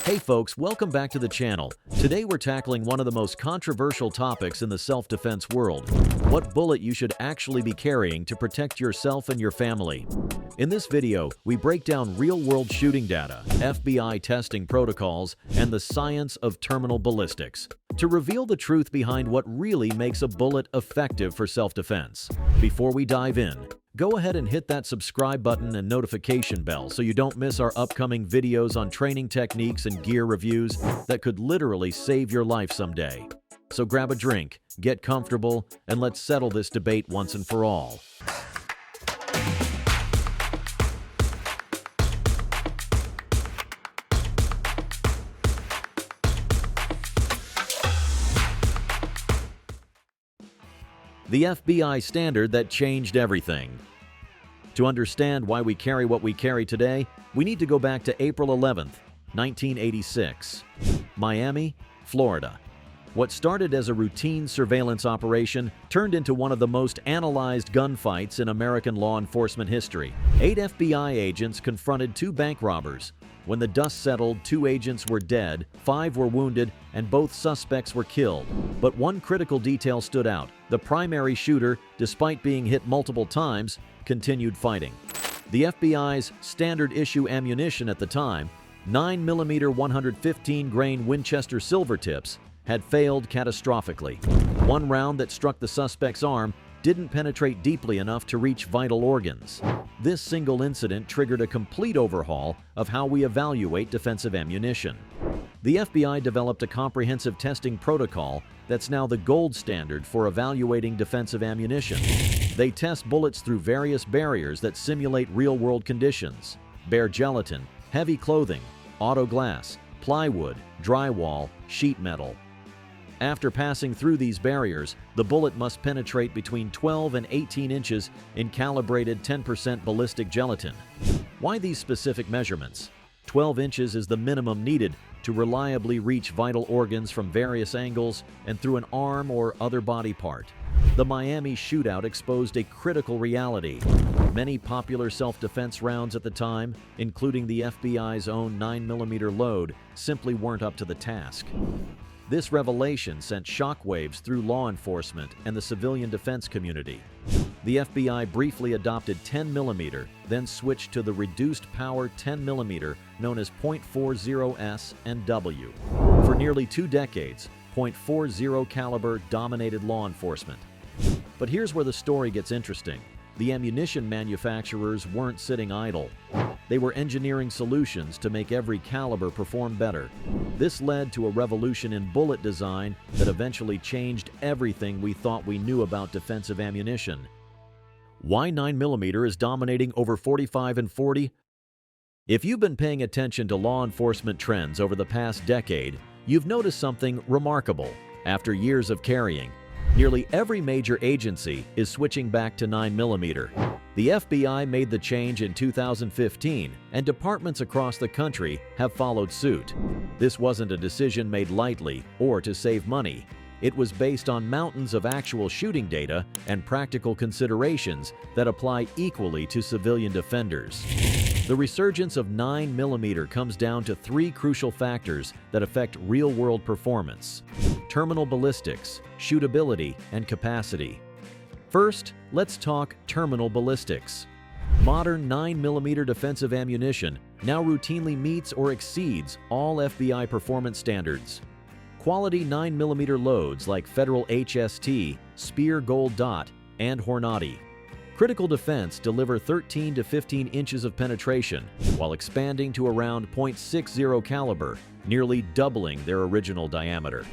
Hey folks, welcome back to the channel. Today we're tackling one of the most controversial topics in the self-defense world: what bullet you should actually be carrying to protect yourself and your family. In this video, we break down real-world shooting data, FBI testing protocols, and the science of terminal ballistics to reveal the truth behind what really makes a bullet effective for self-defense. Before we dive in, go ahead and hit that subscribe button and notification bell so you don't miss our upcoming videos on training techniques and gear reviews that could literally save your life someday. So grab a drink, get comfortable, and let's settle this debate once and for all. The FBI standard that changed everything. To understand why we carry what we carry today, we need to go back to April 11th, 1986. Miami, Florida. What started as a routine surveillance operation turned into one of the most analyzed gunfights in American law enforcement history. 8 FBI agents confronted 2 bank robbers. When the dust settled, 2 agents were dead, 5 were wounded, and both suspects were killed. But one critical detail stood out. The primary shooter, despite being hit multiple times, continued fighting. The FBI's standard issue ammunition at the time, 9mm 115-grain Winchester silver tips, had failed catastrophically. One round that struck the suspect's arm didn't penetrate deeply enough to reach vital organs. This single incident triggered a complete overhaul of how we evaluate defensive ammunition. The FBI developed a comprehensive testing protocol that's now the gold standard for evaluating defensive ammunition. They test bullets through various barriers that simulate real-world conditions: bare gelatin, heavy clothing, auto glass, plywood, drywall, sheet metal. After passing through these barriers, the bullet must penetrate between 12 and 18 inches in calibrated 10% ballistic gelatin. Why these specific measurements? 12 inches is the minimum needed to reliably reach vital organs from various angles and through an arm or other body part. The Miami shootout exposed a critical reality. Many popular self-defense rounds at the time, including the FBI's own 9mm load, simply weren't up to the task. This revelation sent shockwaves through law enforcement and the civilian defense community. The FBI briefly adopted 10mm, then switched to the reduced power 10mm known as .40S and W. For nearly 2 decades, .40 caliber dominated law enforcement. But here's where the story gets interesting. The ammunition manufacturers weren't sitting idle. They were engineering solutions to make every caliber perform better. This led to a revolution in bullet design that eventually changed everything we thought we knew about defensive ammunition. Why 9mm is dominating over 45 and 40? If you've been paying attention to law enforcement trends over the past decade, you've noticed something remarkable. After years of carrying, nearly every major agency is switching back to 9mm. The FBI made the change in 2015, and departments across the country have followed suit. This wasn't a decision made lightly or to save money. It was based on mountains of actual shooting data and practical considerations that apply equally to civilian defenders. The resurgence of 9mm comes down to 3 crucial factors that affect real-world performance: terminal ballistics, shootability, and capacity. First, let's talk terminal ballistics. Modern 9mm defensive ammunition now routinely meets or exceeds all FBI performance standards. Quality 9mm loads like Federal HST, Speer Gold Dot, and Hornady. Critical Defense deliver 13 to 15 inches of penetration while expanding to around .60 caliber, nearly doubling their original diameter.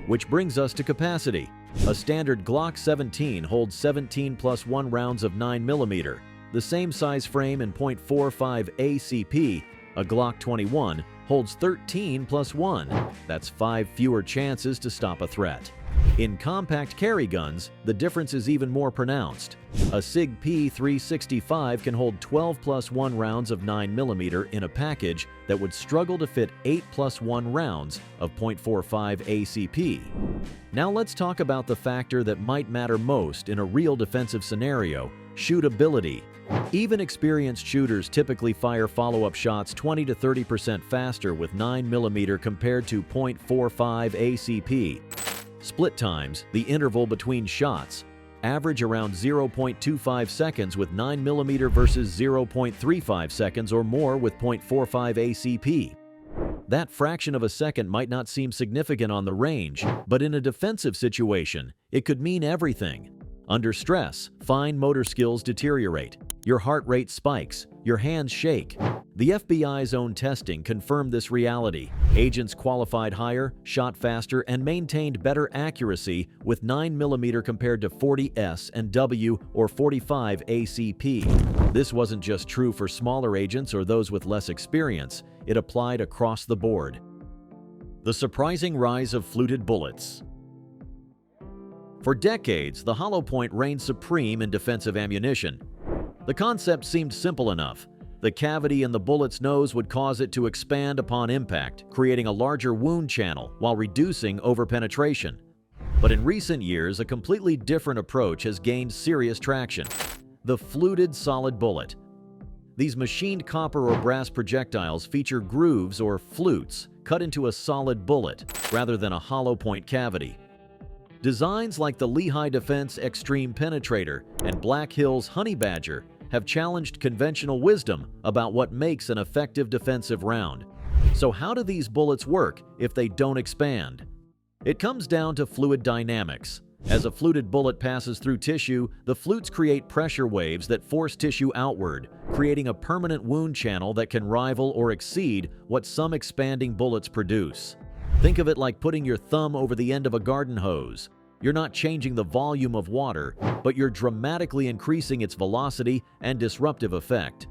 Which brings us to capacity. A standard Glock 17 holds 17+1 rounds of 9mm. The same size frame in .45 ACP, a Glock 21 holds 13+1. That's 5 fewer chances to stop a threat. In compact carry guns, the difference is even more pronounced. A SIG P365 can hold 12+1 rounds of 9mm in a package that would struggle to fit 8+1 rounds of .45 ACP. Now let's talk about the factor that might matter most in a real defensive scenario: Shootability. Even experienced shooters typically fire follow-up shots 20 to 30% faster with 9mm compared to .45 ACP. Split times, the interval between shots, average around 0.25 seconds with 9mm versus 0.35 seconds or more with .45 ACP. That fraction of a second might not seem significant on the range, but in a defensive situation, it could mean everything. Under stress, fine motor skills deteriorate. Your heart rate spikes. Your hands shake. The FBI's own testing confirmed this reality. Agents qualified higher, shot faster, and maintained better accuracy with 9mm compared to 40 S and W or 45 ACP. This wasn't just true for smaller agents or those with less experience. It applied across the board. The surprising rise of fluted bullets. For decades, the hollow point reigned supreme in defensive ammunition. The concept seemed simple enough. The cavity in the bullet's nose would cause it to expand upon impact, creating a larger wound channel while reducing overpenetration. But in recent years, a completely different approach has gained serious traction: the fluted solid bullet. These machined copper or brass projectiles feature grooves or flutes cut into a solid bullet rather than a hollow point cavity. Designs like the Lehigh Defense Extreme Penetrator and Black Hills Honey Badger have challenged conventional wisdom about what makes an effective defensive round. So how do these bullets work if they don't expand? It comes down to fluid dynamics. As a fluted bullet passes through tissue, the flutes create pressure waves that force tissue outward, creating a permanent wound channel that can rival or exceed what some expanding bullets produce. Think of it like putting your thumb over the end of a garden hose. You're not changing the volume of water, but you're dramatically increasing its velocity and disruptive effect.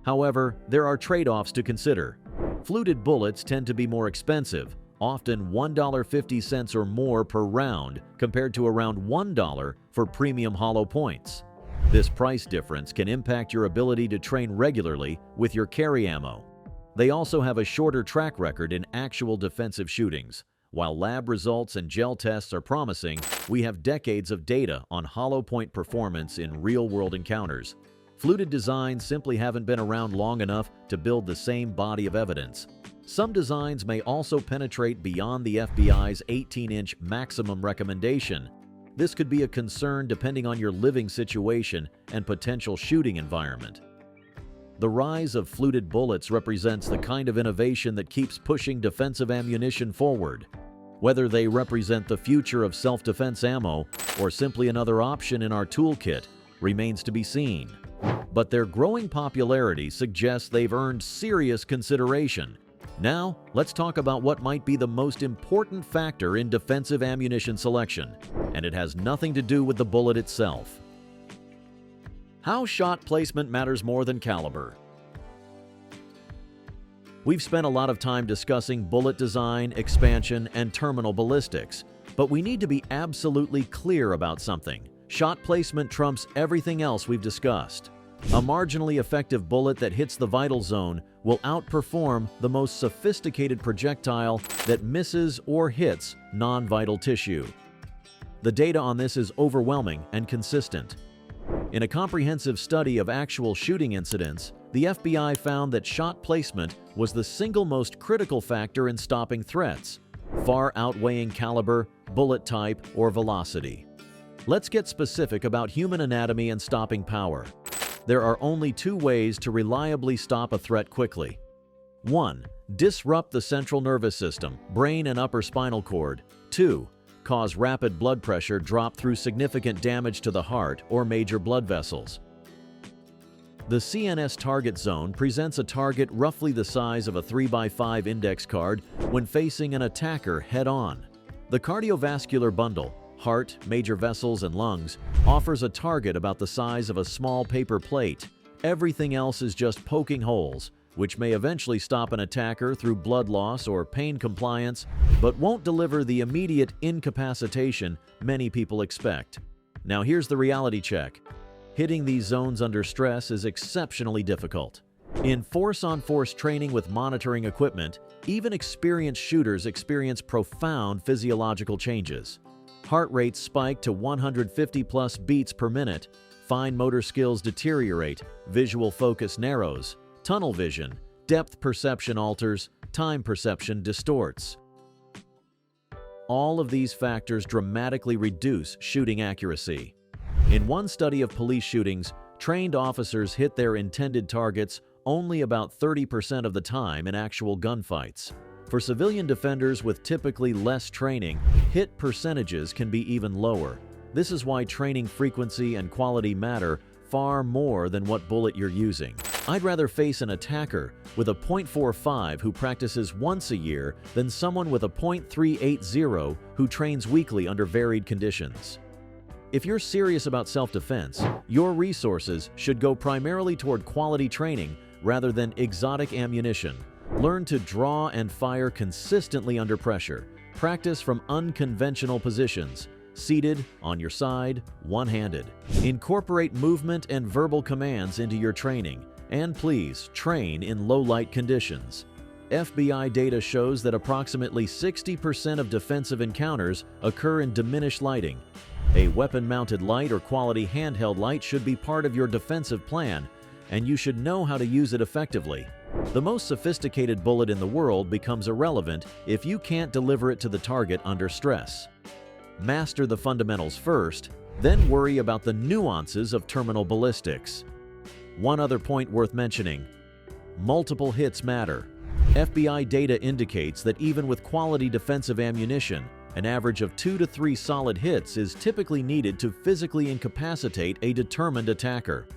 However, there are trade-offs to consider. Fluted bullets tend to be more expensive, often $1.50 or more per round, compared to around $1 for premium hollow points. This price difference can impact your ability to train regularly with your carry ammo. They also have a shorter track record in actual defensive shootings. While lab results and gel tests are promising, we have decades of data on hollow point performance in real-world encounters. Fluted designs simply haven't been around long enough to build the same body of evidence. Some designs may also penetrate beyond the FBI's 18-inch maximum recommendation. This could be a concern depending on your living situation and potential shooting environment. The rise of fluted bullets represents the kind of innovation that keeps pushing defensive ammunition forward. Whether they represent the future of self-defense ammo or simply another option in our toolkit remains to be seen. But their growing popularity suggests they've earned serious consideration. Now, let's talk about what might be the most important factor in defensive ammunition selection, and it has nothing to do with the bullet itself. How shot placement matters more than caliber. We've spent a lot of time discussing bullet design, expansion, and terminal ballistics, but we need to be absolutely clear about something. Shot placement trumps everything else we've discussed. A marginally effective bullet that hits the vital zone will outperform the most sophisticated projectile that misses or hits non-vital tissue. The data on this is overwhelming and consistent. In a comprehensive study of actual shooting incidents, the FBI found that shot placement was the single most critical factor in stopping threats, far outweighing caliber, bullet type, or velocity. Let's get specific about human anatomy and stopping power. There are only two ways to reliably stop a threat quickly. 1. Disrupt the central nervous system, brain and upper spinal cord. 2. Cause rapid blood pressure drop through significant damage to the heart or major blood vessels. The CNS target zone presents a target roughly the size of a 3x5 index card when facing an attacker head-on. The cardiovascular bundle, heart, major vessels, and lungs, offers a target about the size of a small paper plate. Everything else is just poking holes, which may eventually stop an attacker through blood loss or pain compliance, but won't deliver the immediate incapacitation many people expect. Now here's the reality check. Hitting these zones under stress is exceptionally difficult. In force-on-force training with monitoring equipment, even experienced shooters experience profound physiological changes. Heart rates spike to 150+ beats per minute, fine motor skills deteriorate, visual focus narrows, tunnel vision, depth perception alters, time perception distorts. All of these factors dramatically reduce shooting accuracy. In one study of police shootings, trained officers hit their intended targets only about 30% of the time in actual gunfights. For civilian defenders with typically less training, hit percentages can be even lower. This is why training frequency and quality matter far more than what bullet you're using. I'd rather face an attacker with a .45 who practices once a year than someone with a .380 who trains weekly under varied conditions. If you're serious about self-defense, your resources should go primarily toward quality training rather than exotic ammunition. Learn to draw and fire consistently under pressure. Practice from unconventional positions, seated, on your side, one-handed. Incorporate movement and verbal commands into your training, and please train in low-light conditions. FBI data shows that approximately 60% of defensive encounters occur in diminished lighting. A weapon-mounted light or quality handheld light should be part of your defensive plan, and you should know how to use it effectively. The most sophisticated bullet in the world becomes irrelevant if you can't deliver it to the target under stress. Master the fundamentals first, then worry about the nuances of terminal ballistics. One other point worth mentioning: multiple hits matter. FBI data indicates that even with quality defensive ammunition, an average of 2 to 3 solid hits is typically needed to physically incapacitate a determined attacker.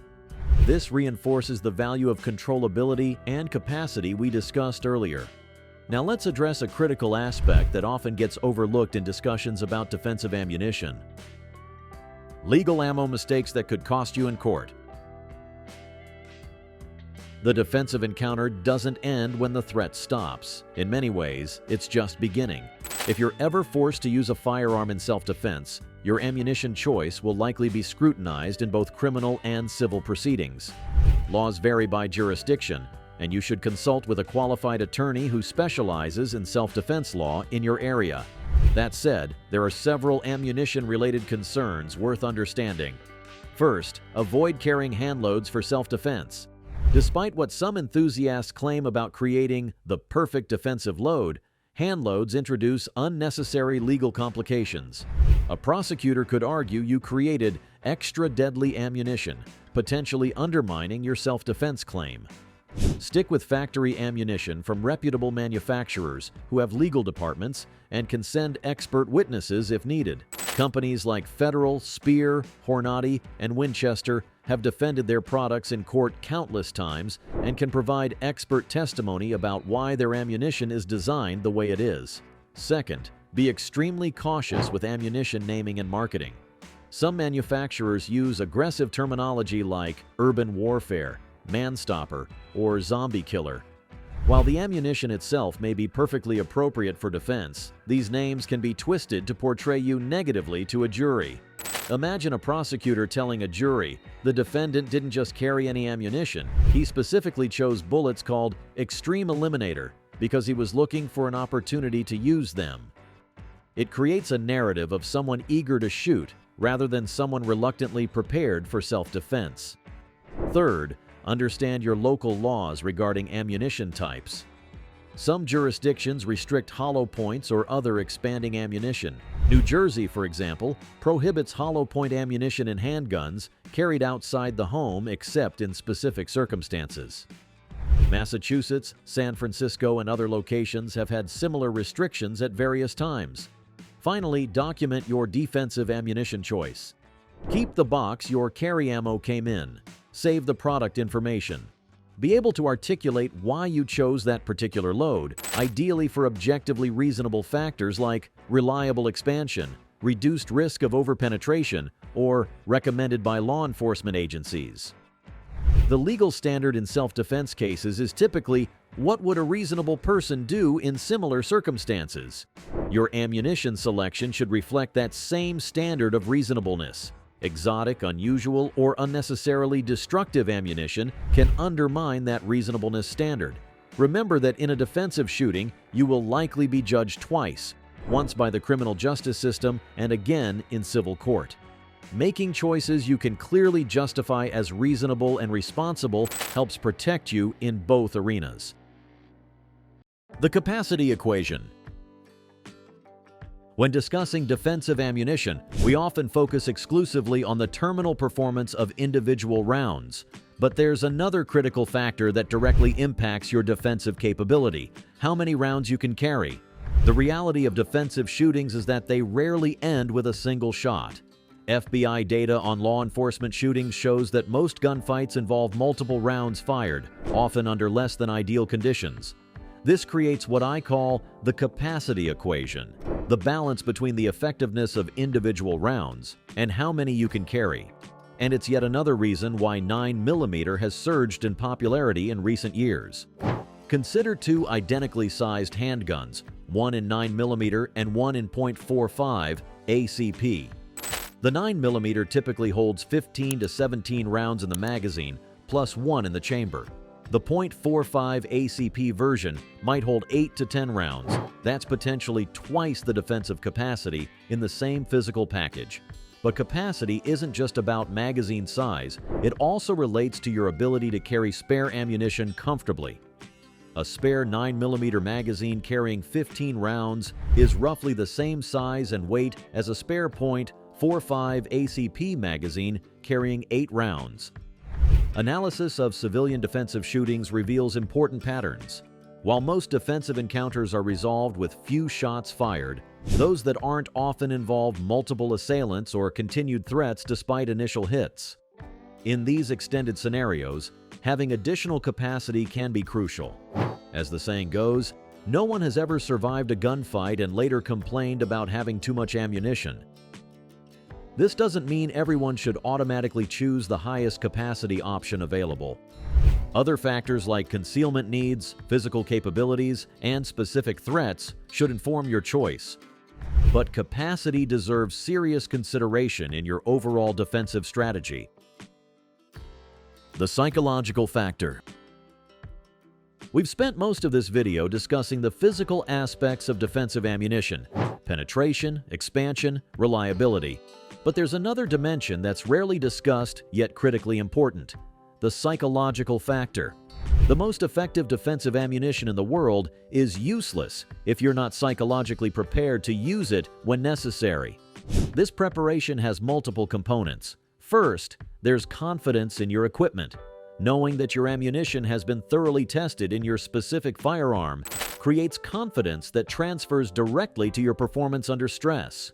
This reinforces the value of controllability and capacity we discussed earlier. Now let's address a critical aspect that often gets overlooked in discussions about defensive ammunition: legal ammo mistakes that could cost you in court. The defensive encounter doesn't end when the threat stops. In many ways, it's just beginning. If you're ever forced to use a firearm in self-defense, your ammunition choice will likely be scrutinized in both criminal and civil proceedings. Laws vary by jurisdiction, and you should consult with a qualified attorney who specializes in self-defense law in your area. That said, there are several ammunition-related concerns worth understanding. First, avoid carrying handloads for self-defense. Despite what some enthusiasts claim about creating the perfect defensive load, handloads introduce unnecessary legal complications. A prosecutor could argue you created extra deadly ammunition, potentially undermining your self-defense claim. Stick with factory ammunition from reputable manufacturers who have legal departments and can send expert witnesses if needed. Companies like Federal, Speer, Hornady, and Winchester have defended their products in court countless times and can provide expert testimony about why their ammunition is designed the way it is. Second, be extremely cautious with ammunition naming and marketing. Some manufacturers use aggressive terminology like urban warfare, manstopper, or zombie killer. While the ammunition itself may be perfectly appropriate for defense, these names can be twisted to portray you negatively to a jury. Imagine a prosecutor telling a jury, the defendant didn't just carry any ammunition, he specifically chose bullets called Extreme Eliminator because he was looking for an opportunity to use them. It creates a narrative of someone eager to shoot rather than someone reluctantly prepared for self-defense. Third, understand your local laws regarding ammunition types. Some jurisdictions restrict hollow points or other expanding ammunition. New Jersey, for example, prohibits hollow point ammunition in handguns carried outside the home except in specific circumstances. Massachusetts, San Francisco, and other locations have had similar restrictions at various times. Finally, document your defensive ammunition choice. Keep the box your carry ammo came in. Save the product information. Be able to articulate why you chose that particular load, ideally for objectively reasonable factors like reliable expansion, reduced risk of overpenetration, or recommended by law enforcement agencies. The legal standard in self-defense cases is typically, what would a reasonable person do in similar circumstances? Your ammunition selection should reflect that same standard of reasonableness. Exotic, unusual, or unnecessarily destructive ammunition can undermine that reasonableness standard. Remember that in a defensive shooting, you will likely be judged twice, once by the criminal justice system and again in civil court. Making choices you can clearly justify as reasonable and responsible helps protect you in both arenas. The capacity equation. When discussing defensive ammunition, we often focus exclusively on the terminal performance of individual rounds. But there's another critical factor that directly impacts your defensive capability: how many rounds you can carry. The reality of defensive shootings is that they rarely end with a single shot. FBI data on law enforcement shootings shows that most gunfights involve multiple rounds fired, often under less than ideal conditions. This creates what I call the capacity equation, the balance between the effectiveness of individual rounds and how many you can carry. And it's yet another reason why 9mm has surged in popularity in recent years. Consider two identically sized handguns, one in 9mm and one in .45 ACP. The 9mm typically holds 15 to 17 rounds in the magazine, plus one in the chamber. The .45 ACP version might hold 8 to 10 rounds. That's potentially twice the defensive capacity in the same physical package. But capacity isn't just about magazine size, it also relates to your ability to carry spare ammunition comfortably. A spare 9mm magazine carrying 15 rounds is roughly the same size and weight as a spare .45 ACP magazine carrying 8 rounds. Analysis of civilian defensive shootings reveals important patterns. While most defensive encounters are resolved with few shots fired, those that aren't often involve multiple assailants or continued threats despite initial hits. In these extended scenarios, having additional capacity can be crucial. As the saying goes, no one has ever survived a gunfight and later complained about having too much ammunition. This doesn't mean everyone should automatically choose the highest capacity option available. Other factors like concealment needs, physical capabilities, and specific threats should inform your choice. But capacity deserves serious consideration in your overall defensive strategy. The psychological factor. We've spent most of this video discussing the physical aspects of defensive ammunition: penetration, expansion, reliability. But there's another dimension that's rarely discussed yet critically important: the psychological factor. The most effective defensive ammunition in the world is useless if you're not psychologically prepared to use it when necessary. This preparation has multiple components. First, there's confidence in your equipment. Knowing that your ammunition has been thoroughly tested in your specific firearm creates confidence that transfers directly to your performance under stress.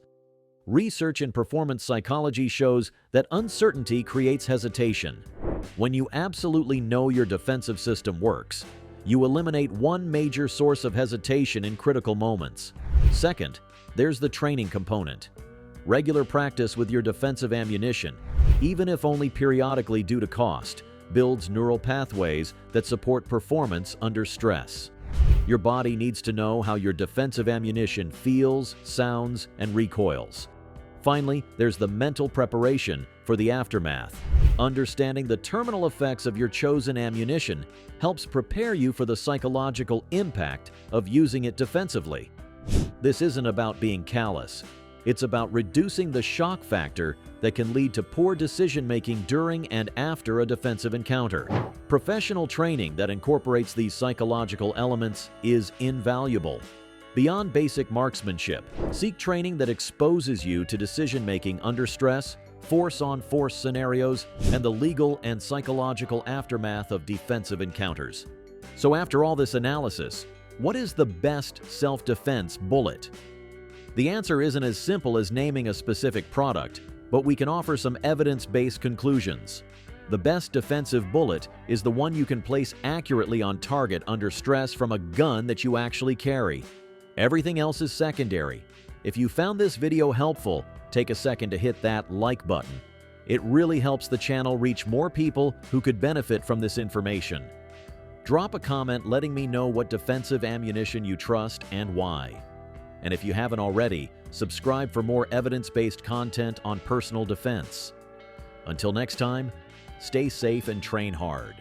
Research in performance psychology shows that uncertainty creates hesitation. When you absolutely know your defensive system works, you eliminate one major source of hesitation in critical moments. Second, there's the training component. Regular practice with your defensive ammunition, even if only periodically due to cost, builds neural pathways that support performance under stress. Your body needs to know how your defensive ammunition feels, sounds, and recoils. Finally, there's the mental preparation for the aftermath. Understanding the terminal effects of your chosen ammunition helps prepare you for the psychological impact of using it defensively. This isn't about being callous. It's about reducing the shock factor that can lead to poor decision-making during and after a defensive encounter. Professional training that incorporates these psychological elements is invaluable. Beyond basic marksmanship, seek training that exposes you to decision-making under stress, force-on-force scenarios, and the legal and psychological aftermath of defensive encounters. So after all this analysis, what is the best self-defense bullet? The answer isn't as simple as naming a specific product, but we can offer some evidence-based conclusions. The best defensive bullet is the one you can place accurately on target under stress from a gun that you actually carry. Everything else is secondary. If you found this video helpful, take a second to hit that like button. It really helps the channel reach more people who could benefit from this information. Drop a comment letting me know what defensive ammunition you trust and why. And if you haven't already, subscribe for more evidence-based content on personal defense. Until next time, stay safe and train hard.